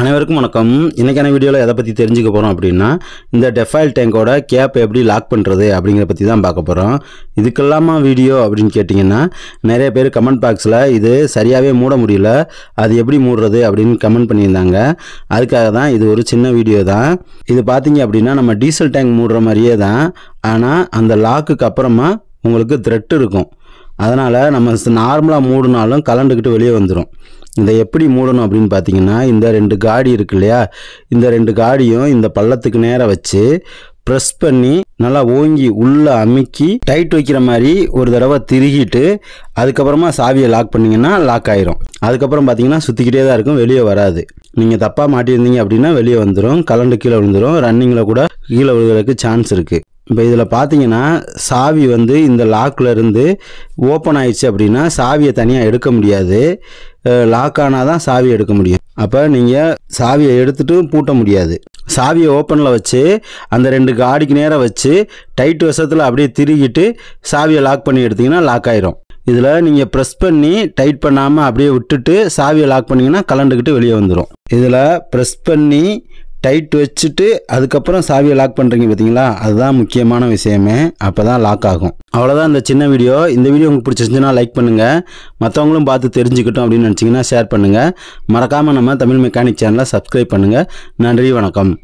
அனைவருக்கும் வணக்கம். இன்னைக்கான வீடியோவில் எதை பற்றி தெரிஞ்சுக்க போகிறோம் அப்படின்னா, இந்த டெஃபாயில் டேங்கோட கேப்பை எப்படி லாக் பண்ணுறது அப்படிங்கிற பற்றி தான் பார்க்க போகிறோம். இதுக்கெல்லாமா வீடியோ அப்படின்னு கேட்டிங்கன்னா, நிறைய பேர் கமெண்ட் பாக்ஸில் இது சரியாகவே மூட முடியல, அது எப்படி மூடுறது அப்படின்னு கமெண்ட் பண்ணியிருந்தாங்க. அதுக்காக தான் இது ஒரு சின்ன வீடியோ தான். இது பார்த்தீங்க அப்படின்னா நம்ம டீசல் டேங்க் மூடுற மாதிரியே தான், ஆனால் அந்த லாக்குக்கு அப்புறமா உங்களுக்கு த்ரெட் இருக்கும். அதனால் நம்ம நார்மலாக மூடினாலும் கலண்டுக்கிட்டு வெளியே வந்துடும். இதை எப்படி மூடணும் அப்படின்னு பார்த்தீங்கன்னா, இந்த 2 காடி இருக்கு இல்லையா, இந்த 2 காடியும் இந்த பள்ளத்துக்கு நேராக வச்சு ப்ரெஸ் பண்ணி நல்லா ஓங்கி உள்ளே அமுக்கி டைட் வைக்கிற மாதிரி ஒரு தடவை திருகிட்டு அதுக்கப்புறமா சாவியை லாக் பண்ணிங்கன்னா லாக் ஆயிரும். அதுக்கப்புறம் பார்த்தீங்கன்னா சுற்றிக்கிட்டே தான் இருக்கும், வெளியே வராது. நீங்கள் தப்பாக மாட்டியிருந்தீங்க அப்படின்னா வெளியே வந்துடும், கலண்டு கீழே விழுந்துடும், ரன்னிங்கில் கூட கீழே விழுகிறதுக்கு சான்ஸ் இருக்குது. இப்போ இதில் பார்த்தீங்கன்னா சாவி இந்த லாக்கில் இருந்து ஓப்பன் ஆயிடுச்சு அப்படின்னா சாவியை தனியாக எடுக்க முடியாது. லாக் ஆனால் தான் சாவியை எடுக்க முடியும். அப்போ நீங்கள் சாவியை எடுத்துகிட்டு பூட்ட முடியாது. சாவியை ஓப்பனில் வச்சு அந்த 2 காடிக்கு நேராக வச்சு டைட் வசத்தில் அப்படியே திருகிட்டு சாவியை லாக் பண்ணி எடுத்திங்கன்னா லாக் ஆயிரும். இதில் நீங்கள் ப்ரெஸ் பண்ணி டைட் பண்ணாமல் அப்படியே விட்டுட்டு சாவியை லாக் பண்ணிங்கன்னா கலண்டுக்கிட்டு வெளியே வந்துடும். இதில் ப்ரெஸ் பண்ணி டைட் வச்சுட்டு அதுக்கப்புறம் சாவியை லாக் பண்ணுறீங்க பார்த்தீங்களா, அதுதான் முக்கியமான விஷயமே. அப்போ தான் லாக் ஆகும். அவ்வளோதான் இந்த சின்ன வீடியோ. இந்த வீடியோ உங்களுக்கு பிடிச்சிருந்துச்சுன்னா லைக் பண்ணுங்கள், மற்றவங்களும் பார்த்து தெரிஞ்சுக்கிட்டோம் அப்படின்னு நினச்சிங்கன்னா ஷேர் பண்ணுங்கள். மறக்காமல் நம்ம தமிழ் மெக்கானிக் சேனலை சப்ஸ்கிரைப் பண்ணுங்கள். நன்றி, வணக்கம்.